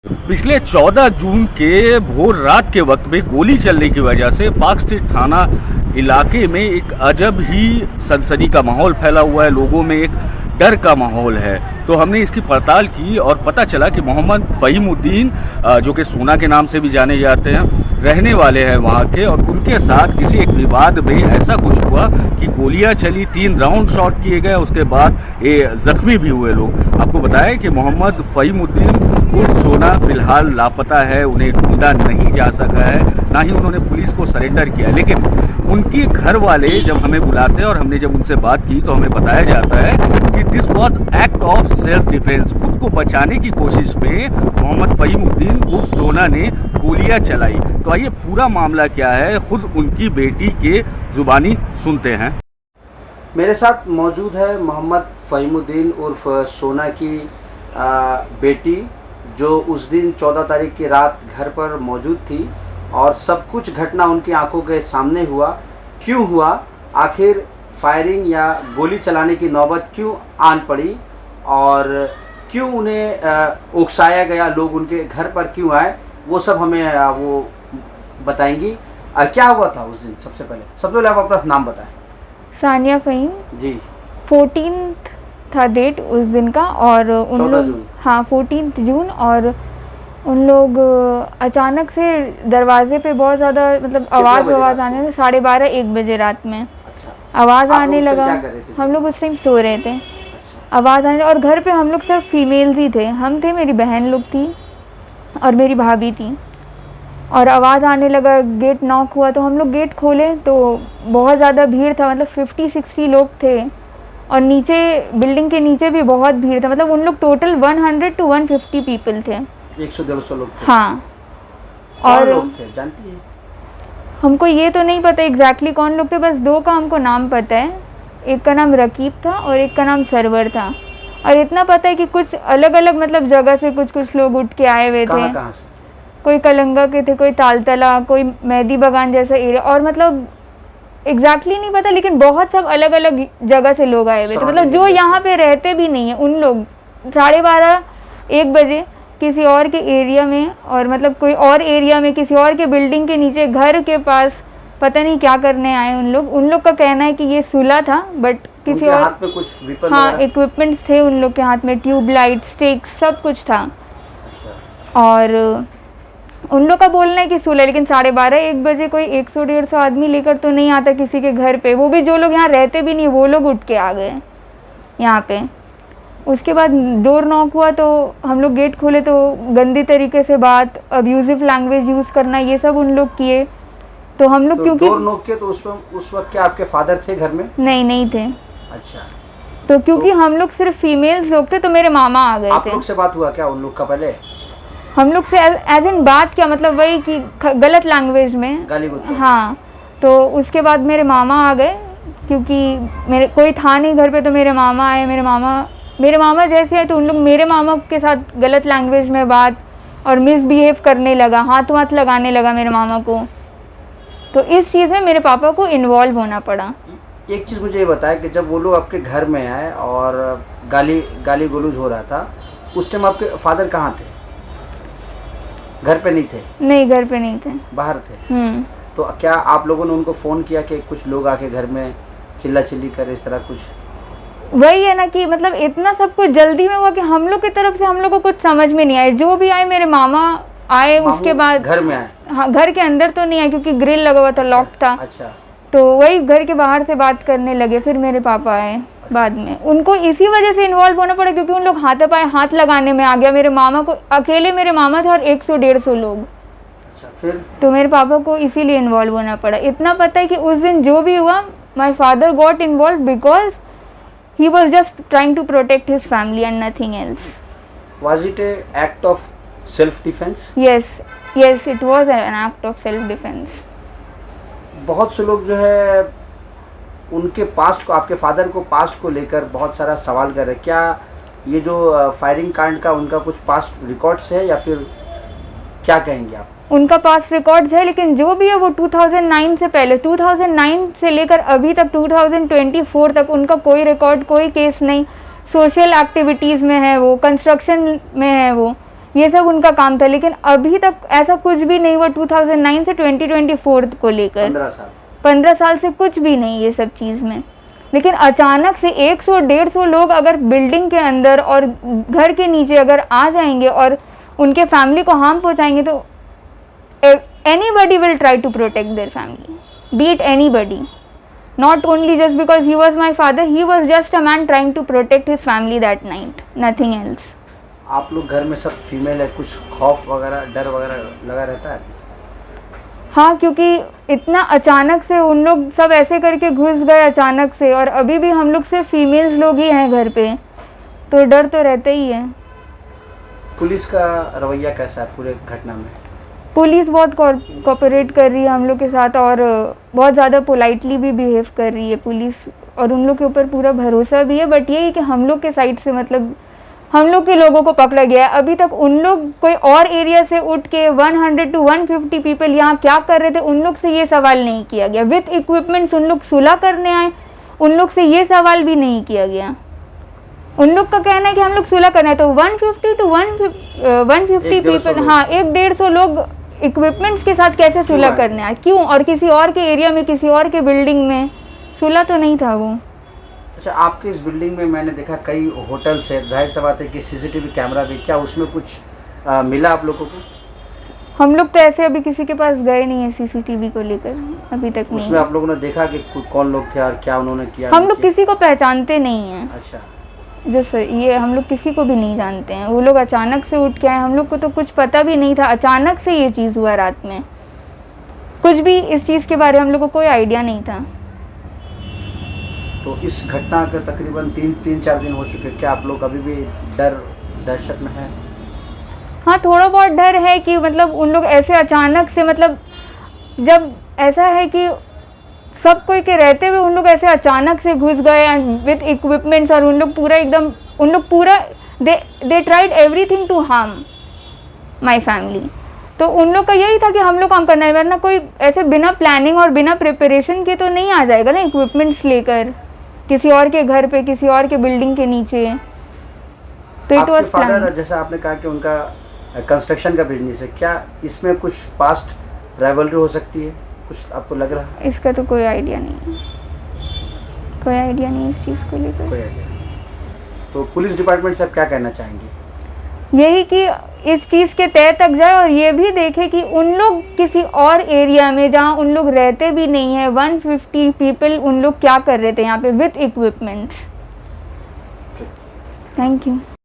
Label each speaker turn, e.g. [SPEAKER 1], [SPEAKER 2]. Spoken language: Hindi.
[SPEAKER 1] पिछले 14 जून के भोर रात के वक्त में गोली चलने की वजह से पार्क स्ट्रीट थाना इलाके में एक अजब ही सनसनी का माहौल फैला हुआ है। लोगों में एक डर का माहौल है। तो हमने इसकी पड़ताल की और पता चला कि मोहम्मद फ़हीमुद्दीन जो कि सोना के नाम से भी जाने जाते हैं, रहने वाले हैं वहाँ के, और उनके साथ किसी एक विवाद में ऐसा कुछ हुआ कि गोलियां चली, 3 राउंड शॉट किए गए। उसके बाद ये जख्मी भी हुए लोग। आपको बताया कि मोहम्मद फ़हीमुद्दीन उर्फ सोना फिलहाल लापता है, उन्हें ढूंढा नहीं जा सका है, ना ही उन्होंने पुलिस को सरेंडर किया। लेकिन उनके घर वाले जब हमें बुलाते हैं और हमने जब उनसे बात की तो हमें बताया जाता है कि this was act of self defence. खुद को बचाने की कोशिश में मोहम्मद फ़हीमुद्दीन उर्फ सोना ने गोलियां चलाई। तो आइए पूरा मामला क्या है, खुद उनकी बेटी के जुबानी सुनते हैं।
[SPEAKER 2] मेरे साथ मौजूद है मोहम्मद फ़हीमुद्दीन उर्फ सोना की बेटी, जो उस दिन 14 तारीख की रात घर पर मौजूद थी और सब कुछ घटना उनकी आंखों के सामने हुआ। क्यों हुआ, आखिर फायरिंग या गोली चलाने की नौबत क्यों आन पड़ी और क्यों उन्हें उकसाया गया, लोग उनके घर पर क्यों आए, वो सब हमें वो बताएंगी। क्या हुआ था उस दिन? सबसे पहले आप अपना नाम बताएं।
[SPEAKER 3] सानिया फ़हीम
[SPEAKER 2] जी।
[SPEAKER 3] 14th था डेट उस दिन का, और उन लोग 14 जून, और उन लोग अचानक से दरवाजे पे बहुत ज़्यादा मतलब आवाज़ आने लगी। 12:30 1 बजे रात में आवाज़ आने लगा। हम लोग उस टाइम सो रहे थे। आवाज़ आने, और घर पे हम लोग सिर्फ फीमेल्स ही थे। हम थे, मेरी बहन लोग थी और मेरी भाभी थी। और आवाज़ आने लगा, गेट नॉक हुआ तो हम लोग गेट खोले तो बहुत ज़्यादा भीड़ था, मतलब 50-60 लोग थे। और नीचे बिल्डिंग के नीचे भी बहुत भीड़ था, मतलब उन लोग टोटल 100 to 150 पीपल थे।
[SPEAKER 2] 100-150 लोग थे।
[SPEAKER 3] हाँ।
[SPEAKER 2] और लोग थे जानती है?
[SPEAKER 3] हमको ये तो नहीं पता एग्जैक्टली कौन लोग थे, बस 2 का हमको नाम पता है। एक का नाम रकीब था और एक का नाम सरवर था। और इतना पता है कि कुछ अलग अलग मतलब जगह से कुछ लोग उठ के आए हुए थे।
[SPEAKER 2] कहाँ से?
[SPEAKER 3] कोई कलंगा के थे, कोई तालतला, कोई मेहदी बागान जैसा एरिया, और मतलब एग्जैक्टली नहीं पता, लेकिन बहुत सब अलग अलग जगह से लोग आए हुए थे। मतलब जो यहाँ पे रहते भी नहीं है उन लोग 12:30-1 बजे किसी और के एरिया में, और मतलब कोई और एरिया में किसी और के बिल्डिंग के नीचे घर के पास पता नहीं क्या करने आए उन लोग का कहना है कि ये सुलह था, बट किसी और
[SPEAKER 2] हाथ में कुछ वेपन,
[SPEAKER 3] हाँ, इक्विपमेंट्स थे उन लोग के हाथ में, ट्यूबलाइट, स्टिक्स, सब कुछ था। और उन लोग का बोलना है कि सुलह, लेकिन 12:30-1 बजे कोई 100-150 आदमी लेकर तो नहीं आता किसी के घर पे, वो भी जो लोग यहाँ रहते भी नहीं, वो लोग उठ के आ गए यहाँ पे। उसके बाद डोर नॉक हुआ तो हम लोग गेट खोले तो गंदी तरीके से बात, अब्यूजिव लैंग्वेज यूज़ करना, ये सब उन लोग किए। तो हम लोग क्योंकि
[SPEAKER 2] डोर नॉक किए तो उस वक्त क्या आपके फादर थे घर में?
[SPEAKER 3] नहीं थे।
[SPEAKER 2] अच्छा।
[SPEAKER 3] तो क्योंकि हम लोग सिर्फ फीमेल्स लोग थे तो मेरे मामा आ गए थे।
[SPEAKER 2] आप लोग से बात हुआ क्या उन लोग का पहले?
[SPEAKER 3] हम लोग से एज इन बात क्या, मतलब वही कि गलत लैंग्वेज में
[SPEAKER 2] गाली गलौज।
[SPEAKER 3] हाँ। तो उसके बाद मेरे मामा आ गए, क्योंकि मेरे कोई था नहीं घर पे, तो मेरे मामा आए। मेरे मामा जैसे आए तो उन लोग मेरे मामा के साथ गलत लैंग्वेज में बात और मिसबिहेव करने लगा, हाथ लगाने लगा मेरे मामा को। तो इस चीज़ में मेरे पापा को इन्वॉल्व होना पड़ा।
[SPEAKER 2] एक चीज़ मुझे ये बताया कि जब वो लोग आपके घर में आए और गाली गलौज हो रहा था, उस टाइम आपके फादर कहाँ थे? घर पे नहीं थे? नहीं,
[SPEAKER 3] घर पे नहीं थे,
[SPEAKER 2] बाहर थे। तो क्या आप लोगों ने उनको फ़ोन किया कि कुछ लोग आके घर में चिल्ला-चिल्ली करे, इस तरह कुछ?
[SPEAKER 3] वही है ना कि मतलब इतना सब कुछ जल्दी में हुआ कि हम लोग की तरफ से हम लोग को कुछ समझ में नहीं आया। जो भी आए, मेरे मामा आए, उसके बाद
[SPEAKER 2] घर में आए?
[SPEAKER 3] हाँ, घर के अंदर तो नहीं आए क्योंकि ग्रिल लगा हुआ था, लॉक था।
[SPEAKER 2] अच्छा।
[SPEAKER 3] तो वही घर के बाहर से बात करने लगे। फिर मेरे पापा आए बाद में। उनको इसी वजह से इन्वॉल्व होना पड़ा क्योंकि उन लोग हाथ लगाने में आ गया। मेरे मामा को अकेले, मेरे मामा थे और 100-150 लोग।
[SPEAKER 2] अच्छा, फिर? तो
[SPEAKER 3] मेरे पापा को इसीलिए इन्वॉल्व होना पड़ा। इतना पता है कि उस दिन जो भी हुआ, my father got involve because he was just trying to protect his family and nothing else.
[SPEAKER 2] Was it a act of self defense?
[SPEAKER 3] Yes, it was an act of self defense.
[SPEAKER 2] बहुत से लोग जो है उनके पास्ट को, आपके फादर को पास्ट को लेकर बहुत सारा सवाल कर रहे हैं। क्या ये जो फायरिंग कांड का उनका कुछ पास्ट रिकॉर्ड्स है या फिर क्या कहेंगे आप?
[SPEAKER 3] उनका पास्ट रिकॉर्ड्स है, लेकिन जो भी है वो 2009 से पहले, 2009 से लेकर अभी तक 2024 तक उनका कोई रिकॉर्ड, कोई केस नहीं। सोशल एक्टिविटीज़ में है वो, कंस्ट्रक्शन में है वो, ये सब उनका काम था। लेकिन अभी तक ऐसा कुछ भी नहीं हुआ 2009 से 2024 को लेकर, 15 साल से कुछ भी नहीं ये सब चीज़ में। लेकिन अचानक से 100-150 लोग अगर बिल्डिंग के अंदर और घर के नीचे अगर आ जाएंगे और उनके फैमिली को हार्म पहुंचाएंगे, तो anybody will try to protect their family, be it anybody, not only just because he was my father, he was just a man trying to protect his family that night, nothing else.
[SPEAKER 2] आप लोग घर में सब फीमेल है, कुछ खौफ वगैरह डर वगैरह लगा रहता है?
[SPEAKER 3] हाँ, क्योंकि इतना अचानक से उन लोग सब ऐसे करके घुस गए अचानक से, और अभी भी हम लोग सिर्फ फीमेल्स लोग ही हैं घर पे, तो डर तो रहता ही है।
[SPEAKER 2] पुलिस का रवैया कैसा है पूरे घटना में?
[SPEAKER 3] पुलिस बहुत कोऑपरेट कर रही है हम लोग के साथ, और बहुत ज़्यादा पोलाइटली भी बिहेव कर रही है पुलिस, और उन लोग के ऊपर पूरा भरोसा भी है। बट ये है कि हम लोग के साइड से मतलब हम लोग के लोगों को पकड़ा गया है। अभी तक उन लोग कोई और एरिया से उठ के 100 to 150 पीपल यहाँ क्या कर रहे थे, उन लोग से ये सवाल नहीं किया गया। विथ इक्विपमेंट्स उन लोग सुलह करने आए, उन लोग से ये सवाल भी नहीं किया गया। उन लोग का कहना है कि हम लोग सुलह करना है, तो 150 to 150 पीपल, हाँ 150 लोग इक्विपमेंट्स के साथ कैसे सुलह करने आए, क्यों? और किसी और के एरिया में, किसी और के बिल्डिंग में सुलह तो नहीं था वो।
[SPEAKER 2] अच्छा, आपके इस बिल्डिंग में मैंने देखा कई होटल्स है, जाहिर सा बात है कि सीसीटीवी कैमरा भी, क्या उसमें कुछ मिला आप लोगों को?
[SPEAKER 3] हम लोग तो ऐसे अभी किसी के पास गए नहीं है सीसीटीवी को लेकर, अभी तक नहीं।
[SPEAKER 2] उसमें आप लोगों ने देखा कि कौन लोग थे और क्या उन्होंने किया?
[SPEAKER 3] हम लोग किसी को पहचानते नहीं हैं।
[SPEAKER 2] अच्छा,
[SPEAKER 3] जैसे ये हम लोग किसी को भी नहीं जानते हैं, वो लोग अचानक से उठ के आए, हम लोग को तो कुछ पता भी नहीं था, अचानक से ये चीज़ हुआ रात में, कुछ भी इस चीज़ के बारे में हम लोग को कोई आइडिया नहीं था।
[SPEAKER 2] तो इस घटना के तकरीबन 3-4 दिन हो चुके, क्या आप लोग अभी भी दहशत में हैं?
[SPEAKER 3] हाँ, थोड़ा बहुत डर है कि मतलब उन लोग ऐसे अचानक से, मतलब जब ऐसा है कि सब कोई के रहते हुए उन लोग ऐसे अचानक से घुस गए विथ इक्विपमेंट्स, और उन लोग पूरा they tried everything to harm my family. तो उन लोग का यही था कि हम लोग काम करना है, वरना कोई ऐसे बिना प्लानिंग और बिना प्रिपरेशन के तो नहीं आ जाएगा ना इक्विपमेंट्स लेकर किसी और के घर पे, किसी और के बिल्डिंग के नीचे। तो इट वाज प्लान।
[SPEAKER 2] जैसा आपने कहा कि उनका कंस्ट्रक्शन का बिजनेस है, क्या इसमें कुछ पास्ट राइवलरी हो सकती है, कुछ आपको लग रहा है?
[SPEAKER 3] इसका तो कोई आइडिया नहीं है, कोई आइडिया नहीं इस चीज़ को लेकर।
[SPEAKER 2] कोई आइडिया नहीं। तो पुलिस डिपार्टमेंट से आप क्या कहना चाहेंगे?
[SPEAKER 3] यही कि इस चीज़ के तह तक जाए और ये भी देखे कि उन लोग किसी और एरिया में जहाँ उन लोग रहते भी नहीं है, 150 पीपल उन लोग क्या कर रहे थे यहाँ पे विथ इक्विपमेंट्स। Thank you.